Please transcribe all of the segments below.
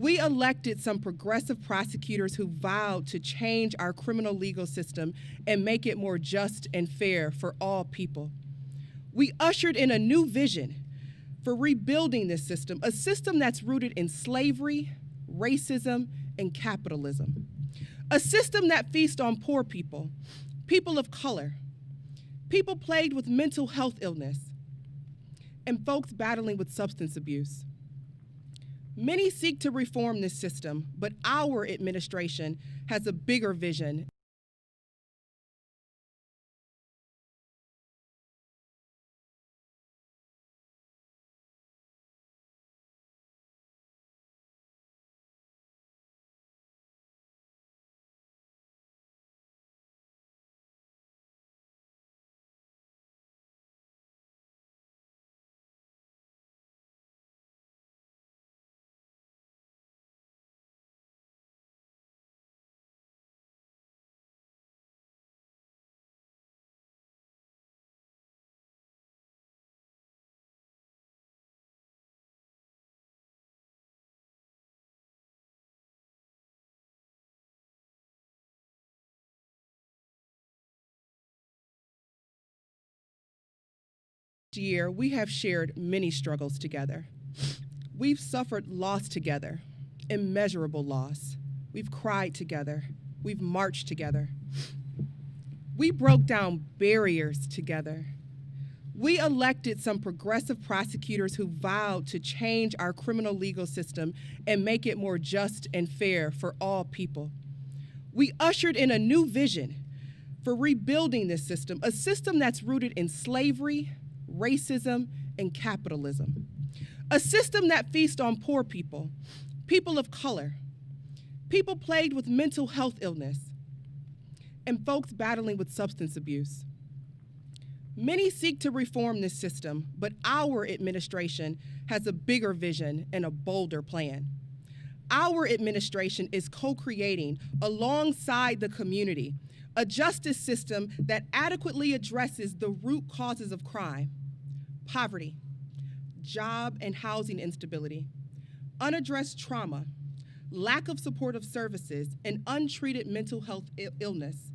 We elected some progressive prosecutors who vowed to change our criminal legal system and make it more just and fair for all people. We ushered in a new vision for rebuilding this system, a system that's rooted in slavery, racism, and capitalism. A system that feasts on poor people, people of color, people plagued with mental health illness, and folks battling with substance abuse. Many seek to reform this system, but our administration has a bigger vision. Year, we have shared many struggles together. We've suffered loss together, immeasurable loss. We've cried together. We've marched together. We broke down barriers together. We elected some progressive prosecutors who vowed to change our criminal legal system and make it more just and fair for all people. We ushered in a new vision for rebuilding this system, a system that's rooted in slavery, racism, and capitalism. A system that feasts on poor people, people of color, people plagued with mental health illness, and folks battling with substance abuse. Many seek to reform this system, but our administration has a bigger vision and a bolder plan. Our administration is co-creating, alongside the community, a justice system that adequately addresses the root causes of crime: poverty, job and housing instability, unaddressed trauma, lack of supportive services, and untreated mental health illness.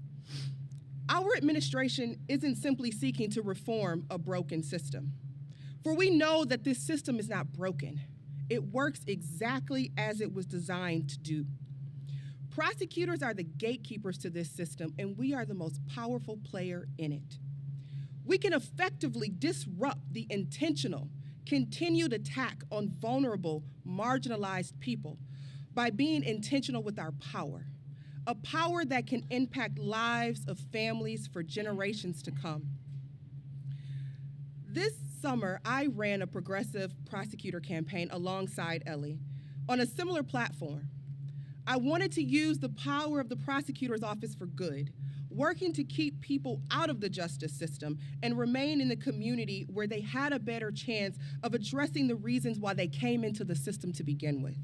Our administration isn't simply seeking to reform a broken system, for we know that this system is not broken. It works exactly as it was designed to do. Prosecutors are the gatekeepers to this system, and we are the most powerful player in it. We can effectively disrupt the intentional, continued attack on vulnerable, marginalized people by being intentional with our power, a power that can impact lives of families for generations to come. This summer, I ran a progressive prosecutor campaign alongside Ellie on a similar platform. I wanted to use the power of the prosecutor's office for good, working to keep people out of the justice system and remain in the community where they had a better chance of addressing the reasons why they came into the system to begin with.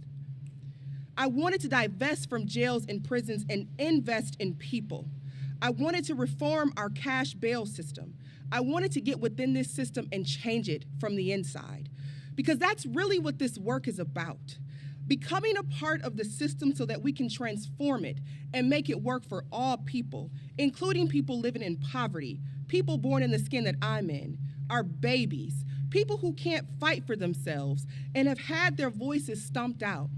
I wanted to divest from jails and prisons and invest in people. I wanted to reform our cash bail system. I wanted to get within this system and change it from the inside, because that's really what this work is about. Becoming a part of the system so that we can transform it and make it work for all people, including people living in poverty, people born in the skin that I'm in, our babies, people who can't fight for themselves and have had their voices stomped out.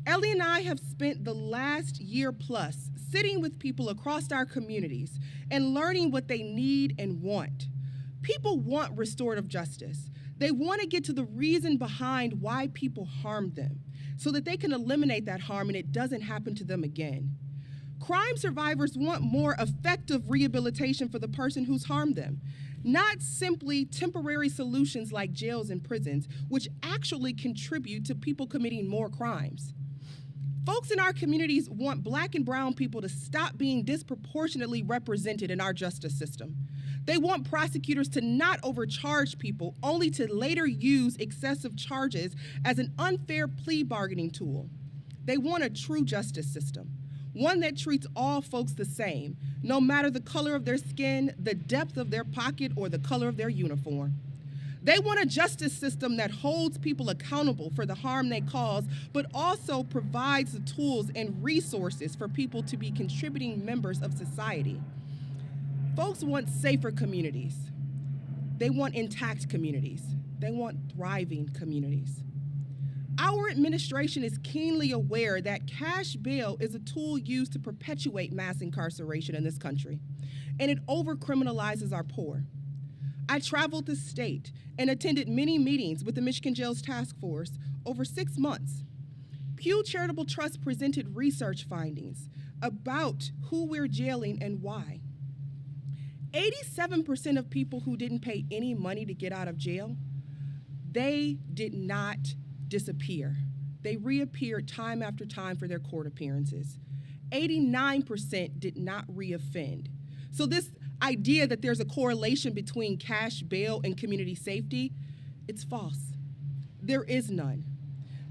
Ellie and I have spent the last year plus sitting with people across our communities and learning what they need and want. People want restorative justice. They want to get to the reason behind why people harmed them so that they can eliminate that harm and it doesn't happen to them again. Crime survivors want more effective rehabilitation for the person who's harmed them, not simply temporary solutions like jails and prisons, which actually contribute to people committing more crimes. Folks in our communities want Black and brown people to stop being disproportionately represented in our justice system. They want prosecutors to not overcharge people, only to later use excessive charges as an unfair plea bargaining tool. They want a true justice system, one that treats all folks the same, no matter the color of their skin, the depth of their pocket, or the color of their uniform. They want a justice system that holds people accountable for the harm they cause, but also provides the tools and resources for people to be contributing members of society. Folks want safer communities. They want intact communities. They want thriving communities. Our administration is keenly aware that cash bail is a tool used to perpetuate mass incarceration in this country, and it over-criminalizes our poor. I traveled the state and attended many meetings with the Michigan Jails Task Force over 6 months. Pew Charitable Trust presented research findings about who we're jailing and why. 87% of people who didn't pay any money to get out of jail, they did not disappear. They reappeared time after time for their court appearances. 89% did not reoffend. So this idea that there's a correlation between cash bail and community safety, it's false. There is none.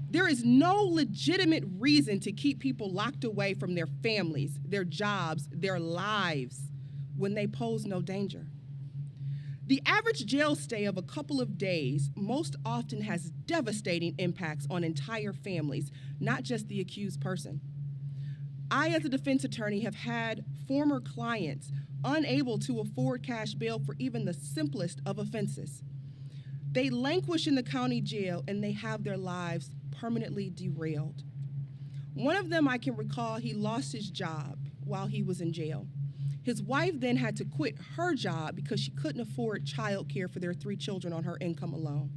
There is no legitimate reason to keep people locked away from their families, their jobs, their lives when they pose no danger. The average jail stay of a couple of days most often has devastating impacts on entire families, not just the accused person. I, as a defense attorney, have had former clients unable to afford cash bail for even the simplest of offenses. They languish in the county jail and they have their lives permanently derailed. One of them, I can recall, he lost his job while he was in jail. His wife then had to quit her job because she couldn't afford child care for their 3 children on her income alone.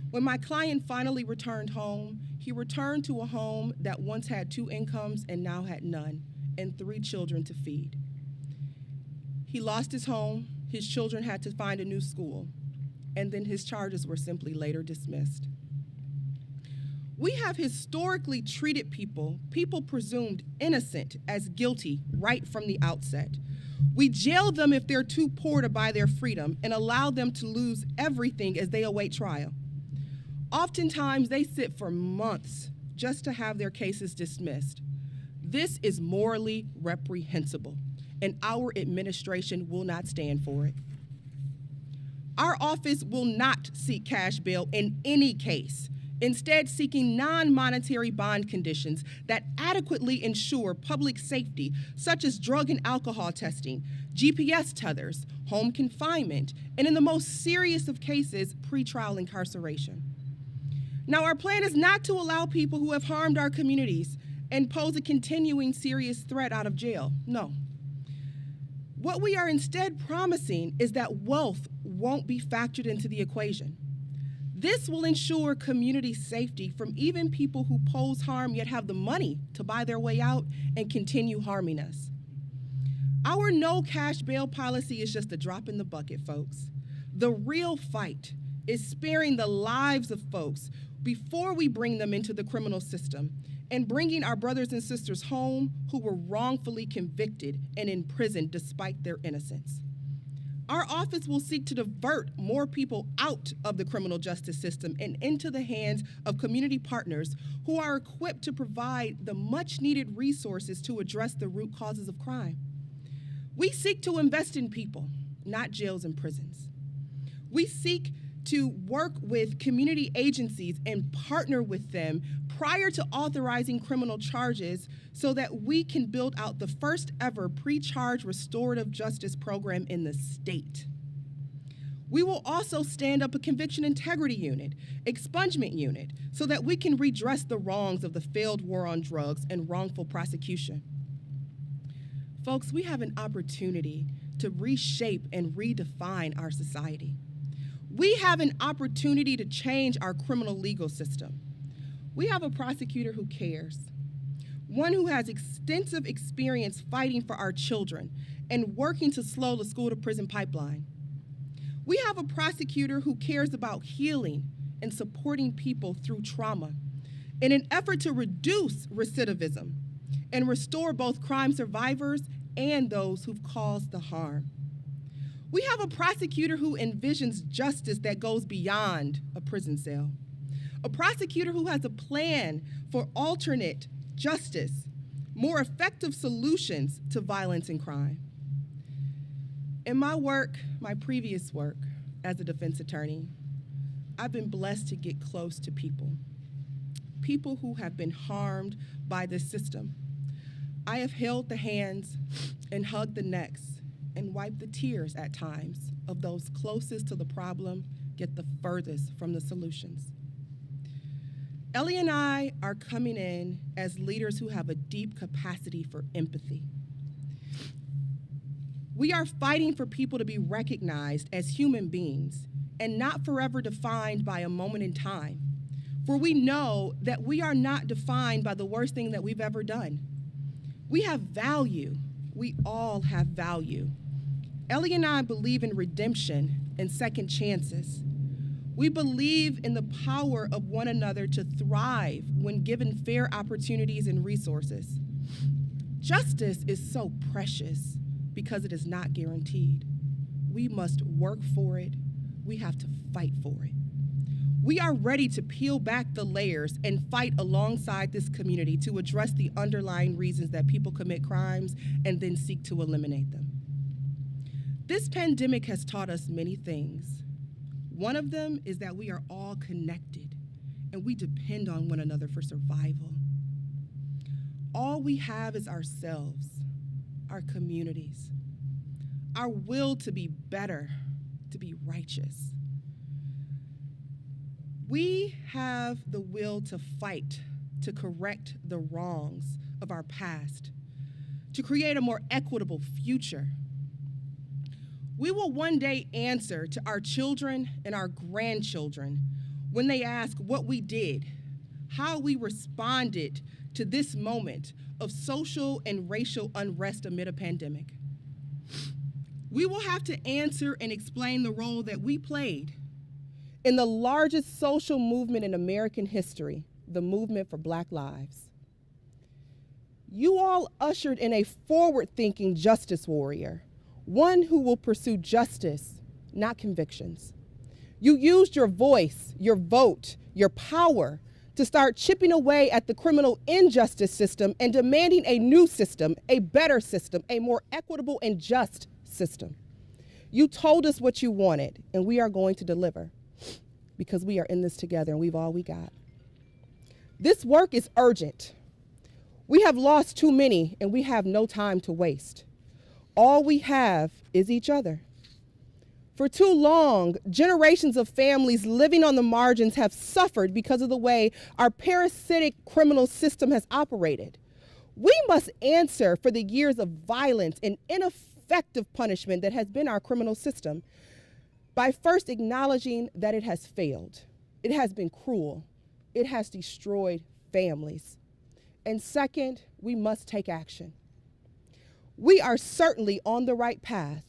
When my client finally returned home, he returned to a home that once had 2 incomes and now had none, and 3 children to feed. He lost his home, his children had to find a new school, and then his charges were simply later dismissed. We have historically treated people presumed innocent, as guilty right from the outset. We jail them if they're too poor to buy their freedom and allow them to lose everything as they await trial. Oftentimes, they sit for months just to have their cases dismissed. This is morally reprehensible, and our administration will not stand for it. Our office will not seek cash bail in any case, instead seeking non-monetary bond conditions that adequately ensure public safety, such as drug and alcohol testing, GPS tethers, home confinement, and in the most serious of cases, pretrial incarceration. Now, our plan is not to allow people who have harmed our communities and pose a continuing serious threat out of jail. No. What we are instead promising is that wealth won't be factored into the equation. This will ensure community safety from even people who pose harm yet have the money to buy their way out and continue harming us. Our no cash bail policy is just a drop in the bucket, folks. The real fight is sparing the lives of folks before we bring them into the criminal system and bringing our brothers and sisters home who were wrongfully convicted and imprisoned despite their innocence. Our office will seek to divert more people out of the criminal justice system and into the hands of community partners who are equipped to provide the much-needed resources to address the root causes of crime. We seek to invest in people, not jails and prisons. We seek to work with community agencies and partner with them prior to authorizing criminal charges so that we can build out the first ever pre-charge restorative justice program in the state. We will also stand up a conviction integrity unit, expungement unit, so that we can redress the wrongs of the failed war on drugs and wrongful prosecution. Folks, we have an opportunity to reshape and redefine our society. We have an opportunity to change our criminal legal system. We have a prosecutor who cares, one who has extensive experience fighting for our children and working to slow the school-to-prison pipeline. We have a prosecutor who cares about healing and supporting people through trauma in an effort to reduce recidivism and restore both crime survivors and those who've caused the harm. We have a prosecutor who envisions justice that goes beyond a prison cell. A prosecutor who has a plan for alternate justice, more effective solutions to violence and crime. In my work, my previous work as a defense attorney, I've been blessed to get close to people who have been harmed by this system. I have held the hands and hugged the necks and wiped the tears at times of those closest to the problem, yet the furthest from the solutions. Ellie and I are coming in as leaders who have a deep capacity for empathy. We are fighting for people to be recognized as human beings and not forever defined by a moment in time. For we know that we are not defined by the worst thing that we've ever done. We have value. We all have value. Ellie and I believe in redemption and second chances. We believe in the power of one another to thrive when given fair opportunities and resources. Justice is so precious because it is not guaranteed. We must work for it. We have to fight for it. We are ready to peel back the layers and fight alongside this community to address the underlying reasons that people commit crimes and then seek to eliminate them. This pandemic has taught us many things. One of them is that we are all connected and we depend on one another for survival. All we have is ourselves, our communities, our will to be better, to be righteous. We have the will to fight, to correct the wrongs of our past, to create a more equitable future. We will one day answer to our children and our grandchildren when they ask what we did, how we responded to this moment of social and racial unrest amid a pandemic. We will have to answer and explain the role that we played in the largest social movement in American history, the movement for Black lives. You all ushered in a forward-thinking justice warrior, one who will pursue justice, not convictions. You used your voice, your vote, your power to start chipping away at the criminal injustice system and demanding a new system, a better system, a more equitable and just system. You told us what you wanted, and we are going to deliver because we are in this together and we've all we got. This work is urgent. We have lost too many and we have no time to waste. All we have is each other. For too long, generations of families living on the margins have suffered because of the way our parasitic criminal system has operated. We must answer for the years of violence and ineffective punishment that has been our criminal system by first acknowledging that it has failed. It has been cruel. It has destroyed families. And second, we must take action. We are certainly on the right path,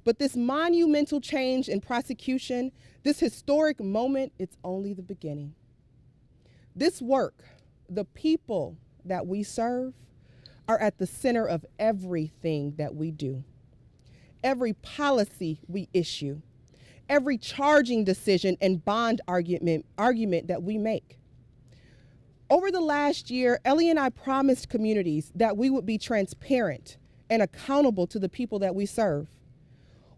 but this monumental change in prosecution, this historic moment, it's only the beginning. This work, the people that we serve, are at the center of everything that we do. Every policy we issue, every charging decision and bond argument that we make. Over the last year, Ellie and I promised communities that we would be transparent and accountable to the people that we serve.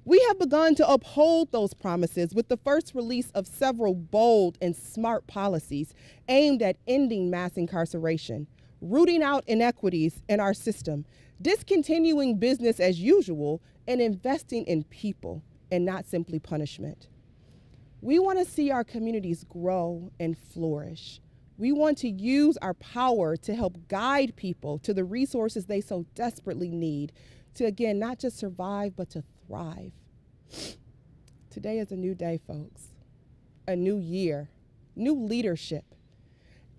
We have begun to uphold those promises with the first release of several bold and smart policies aimed at ending mass incarceration, rooting out inequities in our system, discontinuing business as usual, and investing in people and not simply punishment. We want to see our communities grow and flourish. We want to use our power to help guide people to the resources they so desperately need to, again, not just survive, but to thrive. Today is a new day, folks. A new year, new leadership.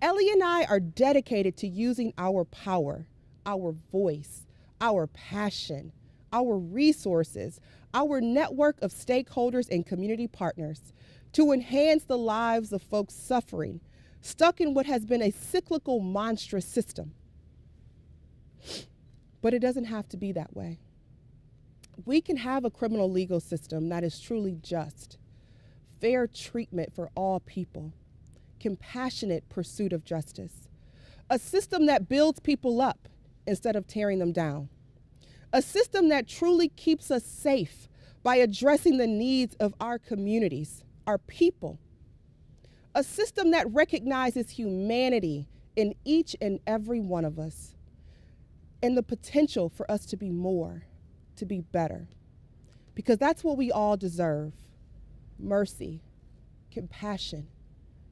Ellie and I are dedicated to using our power, our voice, our passion, our resources, our network of stakeholders and community partners to enhance the lives of folks suffering, stuck in what has been a cyclical, monstrous system. But it doesn't have to be that way. We can have a criminal legal system that is truly just, fair treatment for all people, compassionate pursuit of justice, a system that builds people up instead of tearing them down, a system that truly keeps us safe by addressing the needs of our communities, our people. a system that recognizes humanity in each and every one of us and the potential for us to be more, to be better. Because that's what we all deserve: mercy, compassion,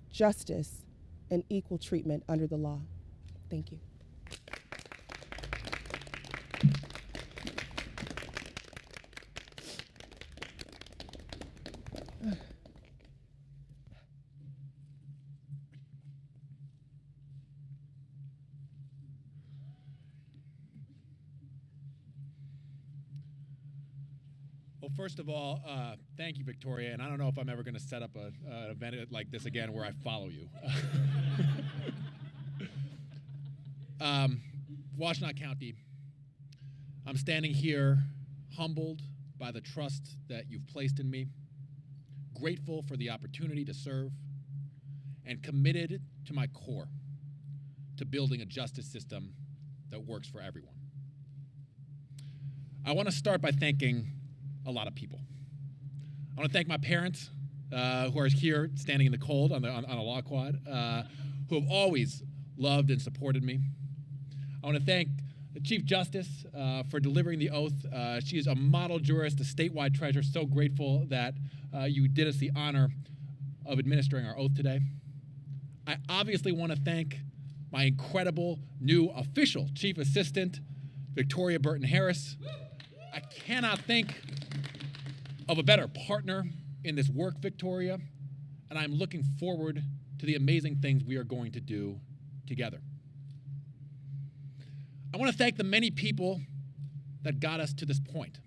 justice, and equal treatment under the law. Thank you. Well, first of all, thank you, Victoria. And I don't know if I'm ever going to set up an event like this again where I follow you. Washtenaw County, I'm standing here humbled by the trust that you've placed in me, grateful for the opportunity to serve, and committed to my core to building a justice system that works for everyone. I want to start by thanking a lot of people. I want to thank my parents, who are here standing in the cold on a law quad, who have always loved and supported me. I want to thank the Chief Justice for delivering the oath. She is a model jurist, a statewide treasure. So grateful that you did us the honor of administering our oath today. I obviously want to thank my incredible new official Chief Assistant, Victoria Burton-Harris. I cannot think of a better partner in this work, Victoria, and I'm looking forward to the amazing things we are going to do together. I want to thank the many people that got us to this point.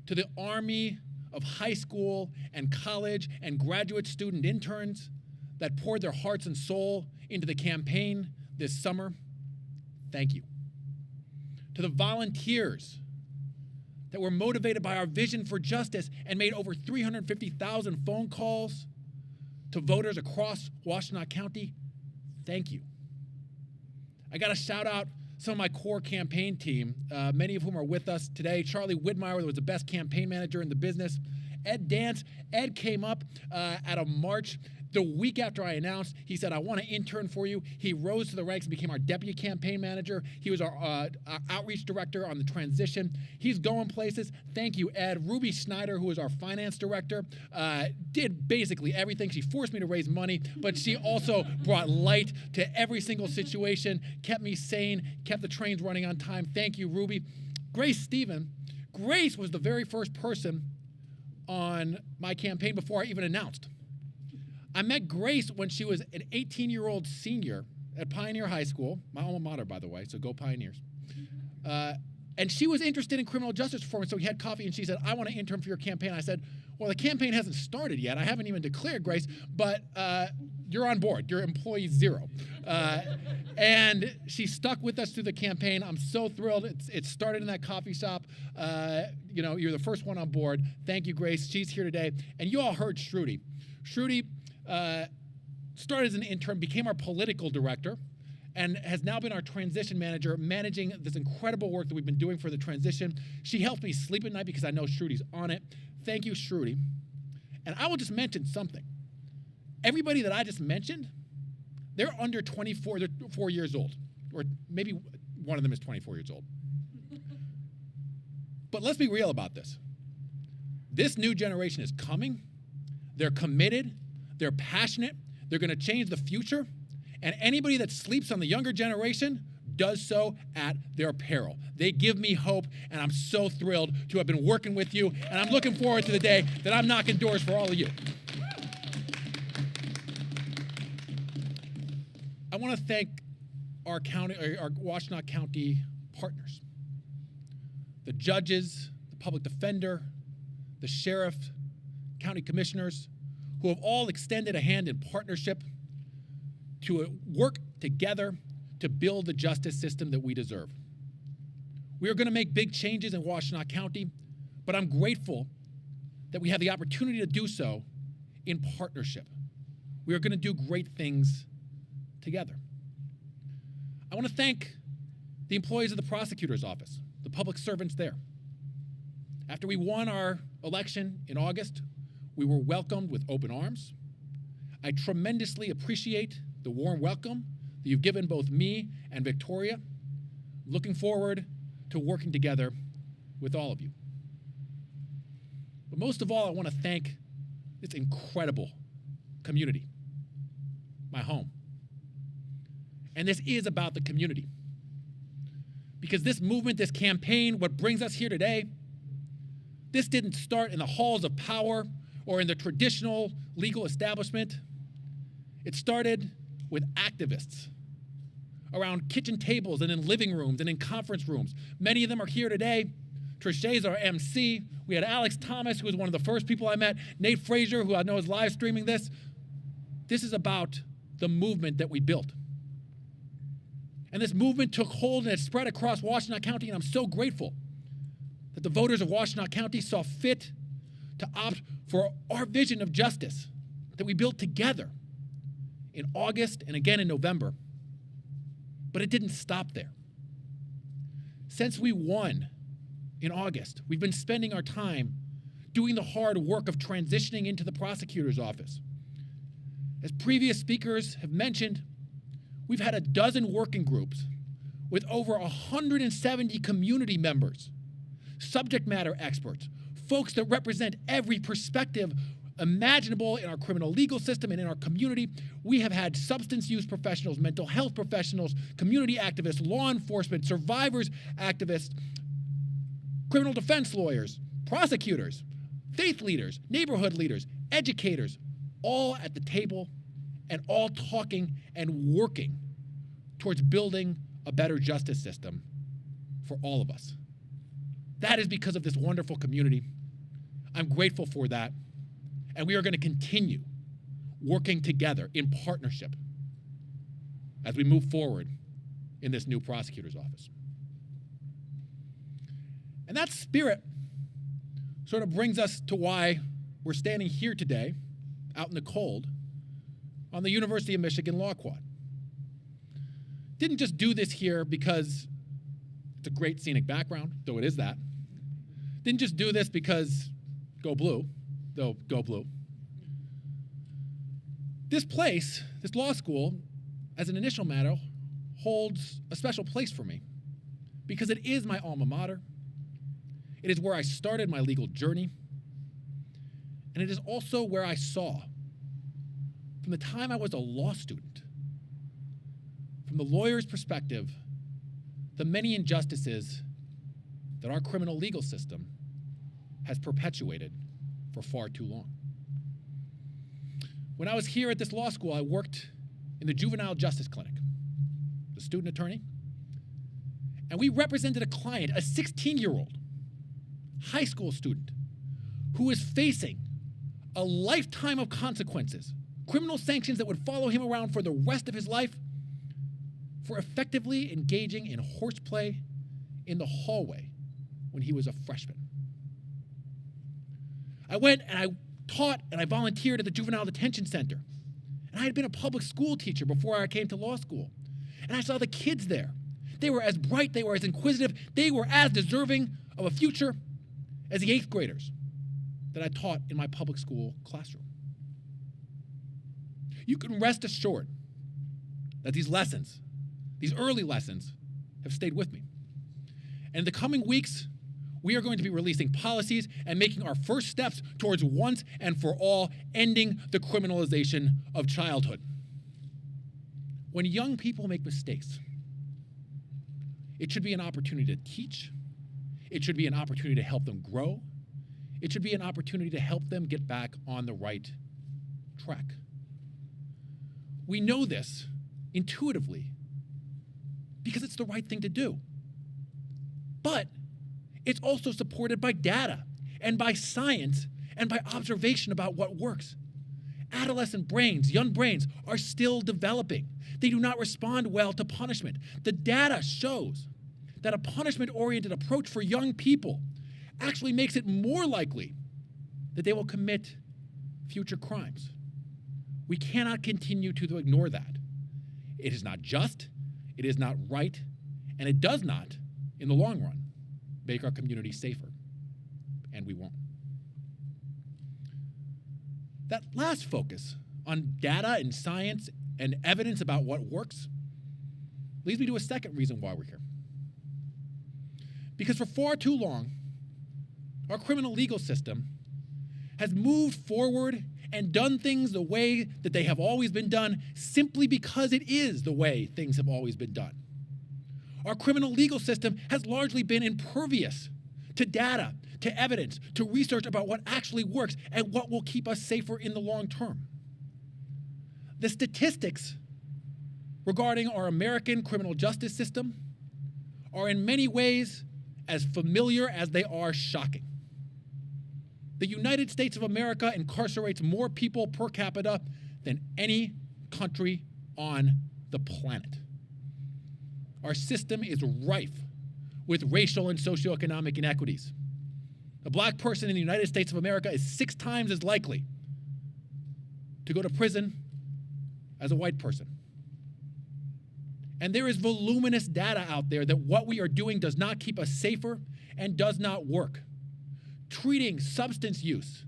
To the army of high school and college and graduate student interns that poured their hearts and soul into the campaign this summer, thank you. To the volunteers that were motivated by our vision for justice and made over 350,000 phone calls to voters across Washtenaw County, thank you. I got to shout out some of my core campaign team, many of whom are with us today. Charlie Widmeyer was the best campaign manager in the business. Ed Dance, Ed came up at a march the week after I announced. He said, I want to intern for you. He rose to the ranks and became our deputy campaign manager. He was our outreach director on the transition. He's going places. Thank you, Ed. Ruby Schneider, who is our finance director, did basically everything. She forced me to raise money, but she also brought light to every single situation, kept me sane, kept the trains running on time. Thank you, Ruby. Grace Stephen. Grace was the very first person on my campaign before I even announced. I met Grace when she was an 18-year-old senior at Pioneer High School, my alma mater, by the way, so go Pioneers. And she was interested in criminal justice reform, so we had coffee, and she said, I want to intern for your campaign. I said, well, the campaign hasn't started yet. I haven't even declared, Grace, but you're on board. You're employee 0. And she stuck with us through the campaign. I'm so thrilled. It started in that coffee shop. You're the first one on board. Thank you, Grace. She's here today. And you all heard Shruti. Shruti started as an intern, became our political director, and has now been our transition manager, managing this incredible work that we've been doing for the transition. She helped me sleep at night because I know Shruti's on it. Thank you, Shruti. And I will just mention something. Everybody that I just mentioned, they're under 24, they're 4 years old, or maybe one of them is 24 years old. But let's be real about this. This new generation is coming. They're committed. They're passionate. They're going to change the future. And anybody that sleeps on the younger generation does so at their peril. They give me hope, and I'm so thrilled to have been working with you, and I'm looking forward to the day that I'm knocking doors for all of you. I want to thank our Washtenaw County partners, the judges, the public defender, the sheriff, county commissioners, who have all extended a hand in partnership to work together to build the justice system that we deserve. We are going to make big changes in Washtenaw County, but I'm grateful that we have the opportunity to do so in partnership. We are going to do great things together. I want to thank the employees of the prosecutor's office, the public servants there. After we won our election in August, we were welcomed with open arms. I tremendously appreciate the warm welcome that you've given both me and Victoria. Looking forward to working together with all of you. But most of all, I want to thank this incredible community, my home. And this is about the community. Because this movement, this campaign, what brings us here today, this didn't start in the halls of power or in the traditional legal establishment. It started with activists around kitchen tables and in living rooms and in conference rooms. Many of them are here today. Trichet's our MC. We had Alex Thomas, who was one of the first people I met. Nate Frazier, who I know is live streaming this. This is about the movement that we built. And this movement took hold and it spread across Washtenaw County, and I'm so grateful that the voters of Washtenaw County saw fit to opt for our vision of justice that we built together in August and again in November. But it didn't stop there. Since we won in August, we've been spending our time doing the hard work of transitioning into the prosecutor's office. As previous speakers have mentioned, we've had a dozen working groups with over 170 community members, subject matter experts, folks that represent every perspective imaginable in our criminal legal system and in our community. We have had substance use professionals, mental health professionals, community activists, law enforcement, survivors activists, criminal defense lawyers, prosecutors, faith leaders, neighborhood leaders, educators, all at the table and all talking and working towards building a better justice system for all of us. That is because of this wonderful community. I'm grateful for that. And we are going to continue working together in partnership as we move forward in this new prosecutor's office. And that spirit sort of brings us to why we're standing here today, out in the cold, on the University of Michigan Law Quad. Didn't just do this here because it's a great scenic background, though it is that. Didn't just do this because go blue, though go blue. This place, this law school, as an initial matter, holds a special place for me because it is my alma mater. It is where I started my legal journey. And it is also where I saw, from the time I was a law student, from the lawyer's perspective, the many injustices that our criminal legal system has perpetuated for far too long. When I was here at this law school, I worked in the Juvenile Justice Clinic, the student attorney, and we represented a client, a 16-year-old high school student who is facing a lifetime of consequences, criminal sanctions that would follow him around for the rest of his life for effectively engaging in horseplay in the hallway when he was a freshman. I went and I taught and I volunteered at the Juvenile Detention Center. And I had been a public school teacher before I came to law school. And I saw the kids there. They were as bright, they were as inquisitive, they were as deserving of a future as the 8th graders that I taught in my public school classroom. You can rest assured that these lessons, these early lessons, have stayed with me. And in the coming weeks, we are going to be releasing policies and making our first steps towards once and for all ending the criminalization of childhood. When young people make mistakes, it should be an opportunity to teach. It should be an opportunity to help them grow. It should be an opportunity to help them get back on the right track. We know this intuitively because it's the right thing to do. But it's also supported by data and by science and by observation about what works. Adolescent brains, young brains, are still developing. They do not respond well to punishment. The data shows that a punishment-oriented approach for young people actually makes it more likely that they will commit future crimes. We cannot continue to ignore that. It is not just, it is not right, and it does not, in the long run, make our community safer, and we won't. That last focus on data and science and evidence about what works leads me to a second reason why we're here. Because for far too long, our criminal legal system has moved forward and done things the way that they have always been done simply because it is the way things have always been done. Our criminal legal system has largely been impervious to data, to evidence, to research about what actually works and what will keep us safer in the long term. The statistics regarding our American criminal justice system are in many ways as familiar as they are shocking. The United States of America incarcerates more people per capita than any country on the planet. Our system is rife with racial and socioeconomic inequities. A black person in the United States of America is 6 times as likely to go to prison as a white person. And there is voluminous data out there that what we are doing does not keep us safer and does not work. Treating substance use,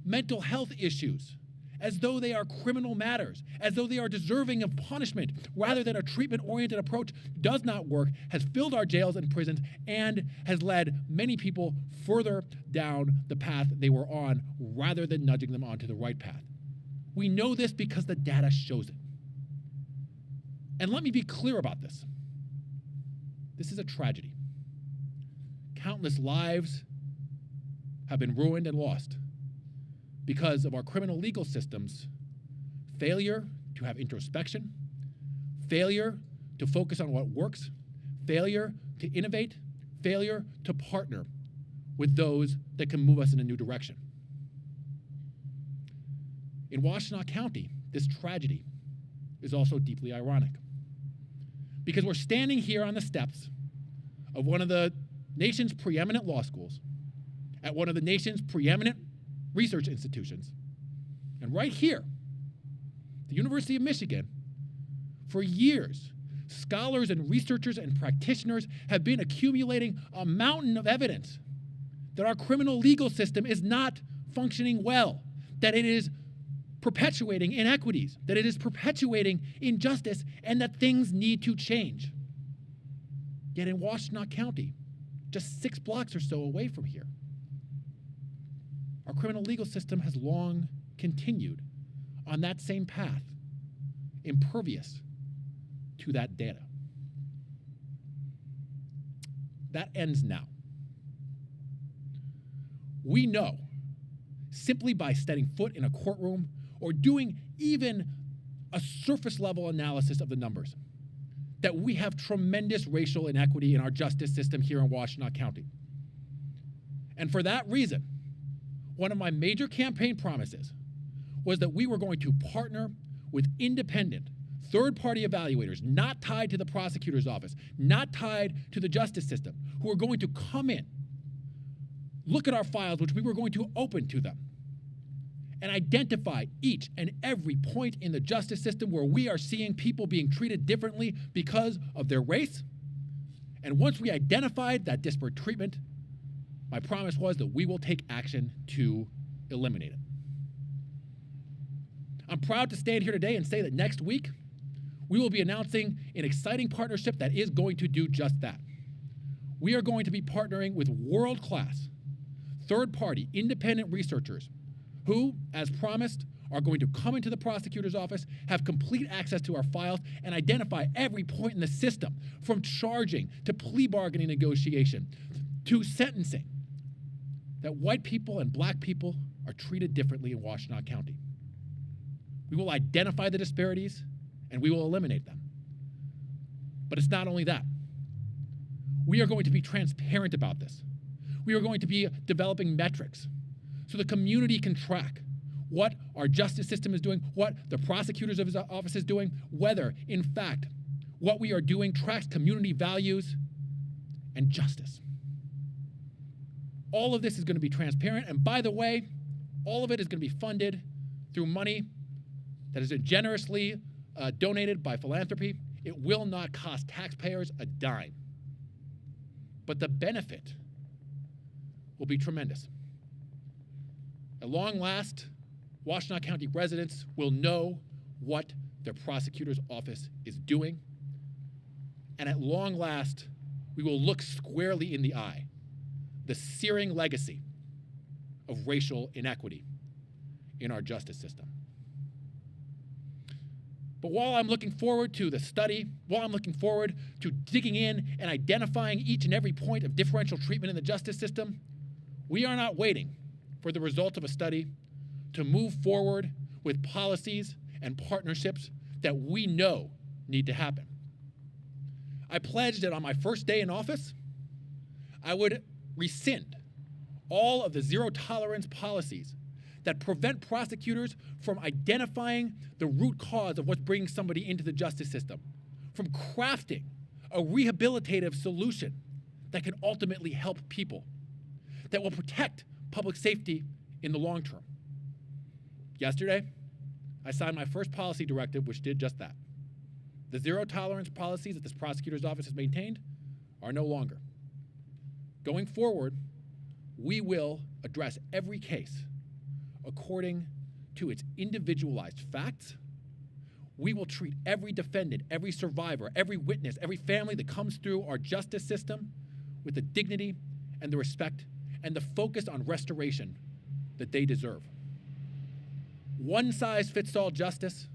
mental health issues, as though they are criminal matters, as though they are deserving of punishment, rather than a treatment-oriented approach, does not work, has filled our jails and prisons, and has led many people further down the path they were on, rather than nudging them onto the right path. We know this because the data shows it. And let me be clear about this. This is a tragedy. Countless lives have been ruined and lost because of our criminal legal system's failure to have introspection, failure to focus on what works, failure to innovate, failure to partner with those that can move us in a new direction. In Washtenaw County, this tragedy is also deeply ironic because we're standing here on the steps of one of the nation's preeminent law schools, at one of the nation's preeminent research institutions. And right here, the University of Michigan, for years, scholars and researchers and practitioners have been accumulating a mountain of evidence that our criminal legal system is not functioning well, that it is perpetuating inequities, that it is perpetuating injustice, and that things need to change. Yet in Washtenaw County, just 6 blocks or so away from here, our criminal legal system has long continued on that same path, impervious to that data. That ends now. We know, simply by setting foot in a courtroom or doing even a surface level analysis of the numbers, that we have tremendous racial inequity in our justice system here in Washtenaw County. And for that reason, one of my major campaign promises was that we were going to partner with independent, third-party evaluators, not tied to the prosecutor's office, not tied to the justice system, who are going to come in, look at our files, which we were going to open to them, and identify each and every point in the justice system where we are seeing people being treated differently because of their race. And once we identified that disparate treatment, my promise was that we will take action to eliminate it. I'm proud to stand here today and say that next week, we will be announcing an exciting partnership that is going to do just that. We are going to be partnering with world-class, third-party, independent researchers who, as promised, are going to come into the prosecutor's office, have complete access to our files, and identify every point in the system, from charging to plea bargaining negotiation to sentencing, that white people and black people are treated differently in Washtenaw County. We will identify the disparities and we will eliminate them. But it's not only that. We are going to be transparent about this. We are going to be developing metrics so the community can track what our justice system is doing, what the prosecutor's office is doing, whether, in fact, what we are doing tracks community values and justice. All of this is going to be transparent, and by the way, all of it is going to be funded through money that is generously donated by philanthropy. It will not cost taxpayers a dime, but the benefit will be tremendous. At long last, Washtenaw County residents will know what their prosecutor's office is doing. And at long last, we will look squarely in the eye the searing legacy of racial inequity in our justice system. But while I'm looking forward to the study, while I'm looking forward to digging in and identifying each and every point of differential treatment in the justice system, we are not waiting for the result of a study to move forward with policies and partnerships that we know need to happen. I pledged that on my first day in office, I would rescind all of the zero-tolerance policies that prevent prosecutors from identifying the root cause of what's bringing somebody into the justice system, from crafting a rehabilitative solution that can ultimately help people, that will protect public safety in the long term. Yesterday, I signed my first policy directive which did just that. The zero-tolerance policies that this prosecutor's office has maintained are no longer. Going forward, we will address every case according to its individualized facts. We will treat every defendant, every survivor, every witness, every family that comes through our justice system with the dignity and the respect and the focus on restoration that they deserve. One-size-fits-all justice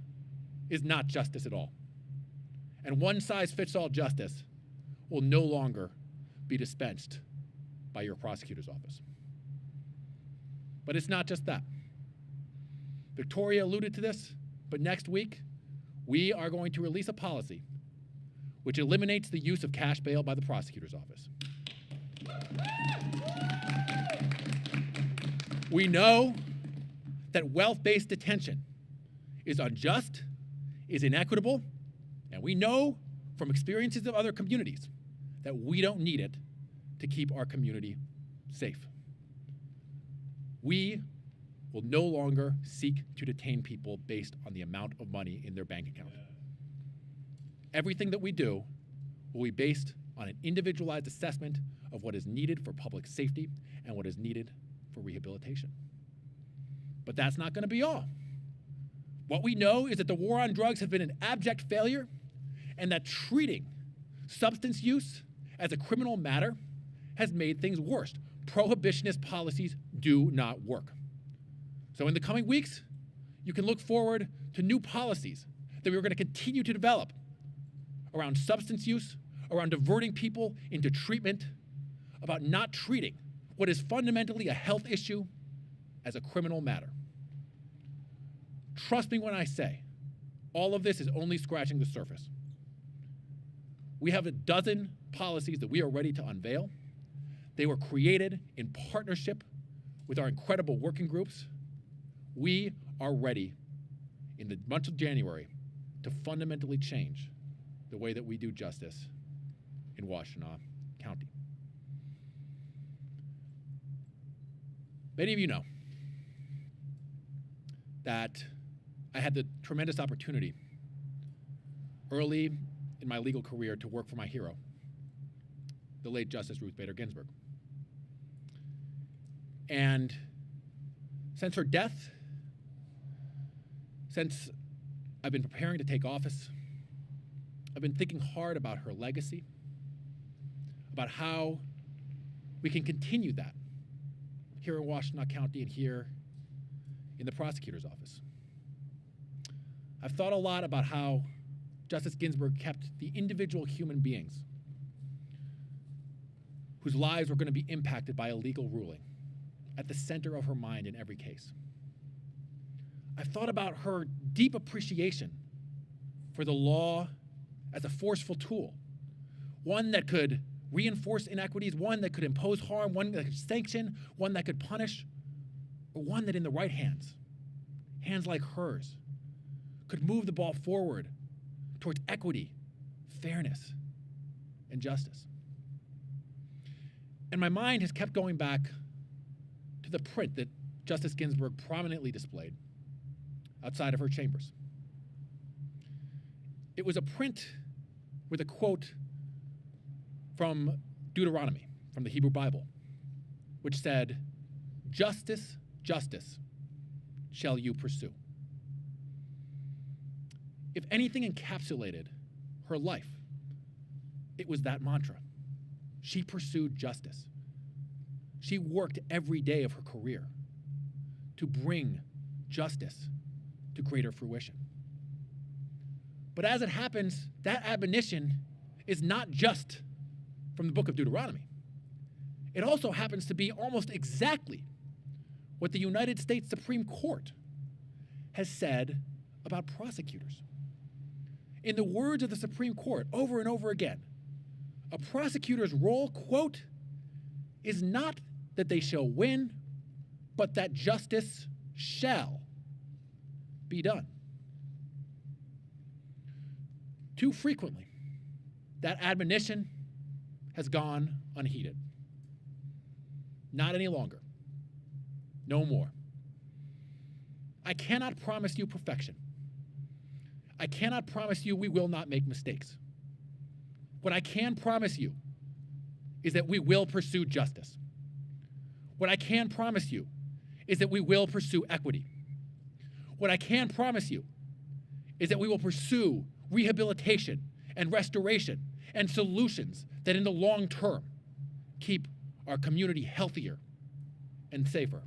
is not justice at all. And one-size-fits-all justice will no longer be dispensed by your prosecutor's office. But it's not just that. Victoria alluded to this, but next week, we are going to release a policy which eliminates the use of cash bail by the prosecutor's office. We know that wealth-based detention is unjust, is inequitable, and we know from experiences of other communities that we don't need it to keep our community safe. We will no longer seek to detain people based on the amount of money in their bank account. Everything that we do will be based on an individualized assessment of what is needed for public safety and what is needed for rehabilitation. But that's not going to be all. What we know is that the war on drugs has been an abject failure, and that treating substance use as a criminal matter has made things worse. Prohibitionist policies do not work. So in the coming weeks, you can look forward to new policies that we're going to continue to develop around substance use, around diverting people into treatment, about not treating what is fundamentally a health issue as a criminal matter. Trust me when I say, all of this is only scratching the surface. We have a dozen policies that we are ready to unveil. They were created in partnership with our incredible working groups. We are ready in the month of January to fundamentally change the way that we do justice in Washtenaw County. Many of you know that I had the tremendous opportunity early in my legal career to work for my hero, the late Justice Ruth Bader Ginsburg. And since her death, since I've been preparing to take office, I've been thinking hard about her legacy, about how we can continue that here in Washtenaw County and here in the prosecutor's office. I've thought a lot about how Justice Ginsburg kept the individual human beings whose lives were going to be impacted by a legal ruling at the center of her mind in every case. I've thought about her deep appreciation for the law as a forceful tool, one that could reinforce inequities, one that could impose harm, one that could sanction, one that could punish, or one that in the right hands, hands like hers, could move the ball forward towards equity, fairness, and justice. And my mind has kept going back to the print that Justice Ginsburg prominently displayed outside of her chambers. It was a print with a quote from Deuteronomy, from the Hebrew Bible, which said, "Justice, justice, shall you pursue. If anything encapsulated her life, it was that mantra. She pursued justice. She worked every day of her career to bring justice to greater fruition. But as it happens, that admonition is not just from the book of Deuteronomy. It also happens to be almost exactly what the United States Supreme Court has said about prosecutors. In the words of the Supreme Court, over and over again, a prosecutor's role, quote, is not that they shall win, but that justice shall be done. Too frequently, that admonition has gone unheeded. Not any longer. No more. I cannot promise you perfection. I cannot promise you we will not make mistakes. What I can promise you is that we will pursue justice. What I can promise you is that we will pursue equity. What I can promise you is that we will pursue rehabilitation and restoration and solutions that in the long term keep our community healthier and safer.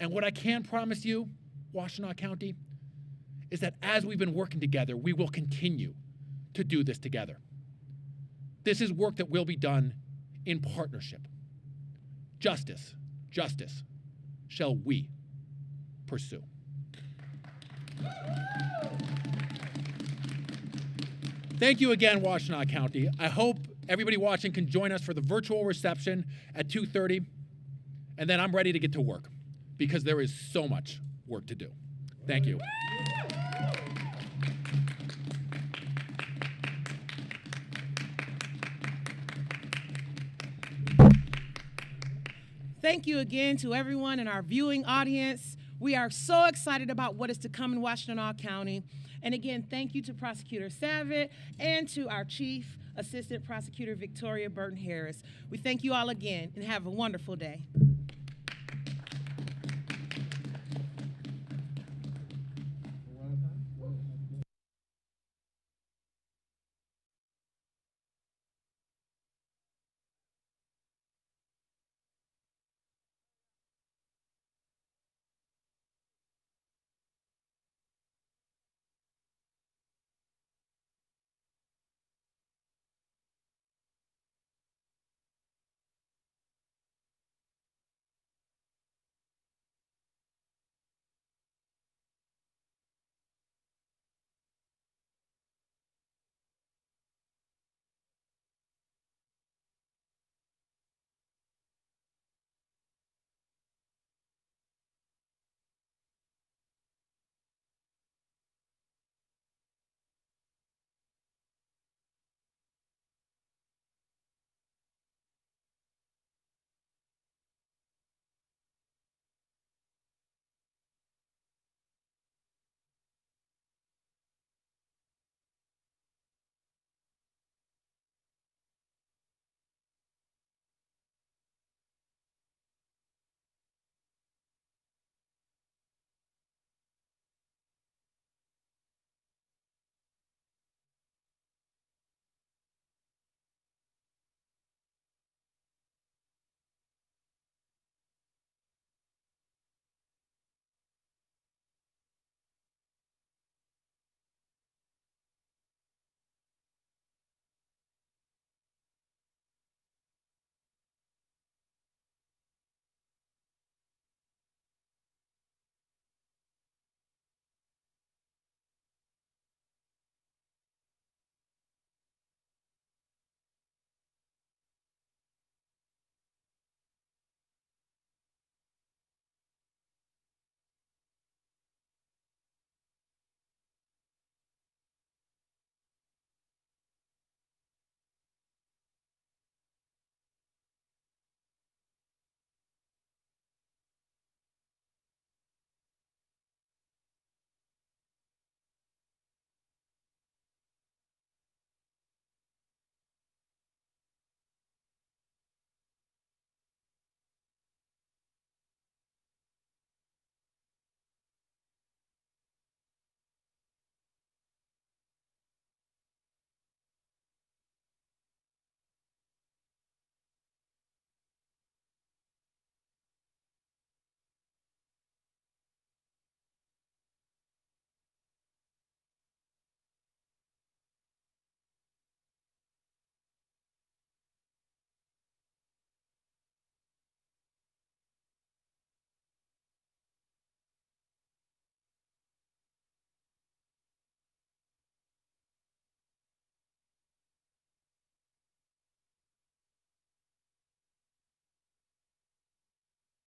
And what I can promise you, Washtenaw County, is that as we've been working together, we will continue to do this together. This is work that will be done in partnership. Justice, justice, shall we pursue. Thank you again, Washtenaw County. I hope everybody watching can join us for the virtual reception at 2:30, and then I'm ready to get to work because there is so much work to do. Thank you. Thank you again to everyone in our viewing audience. We are so excited about what is to come in Washtenaw County. And again, thank you to Prosecutor Savitt and to our Chief Assistant Prosecutor Victoria Burton-Harris. We thank you all again and have a wonderful day.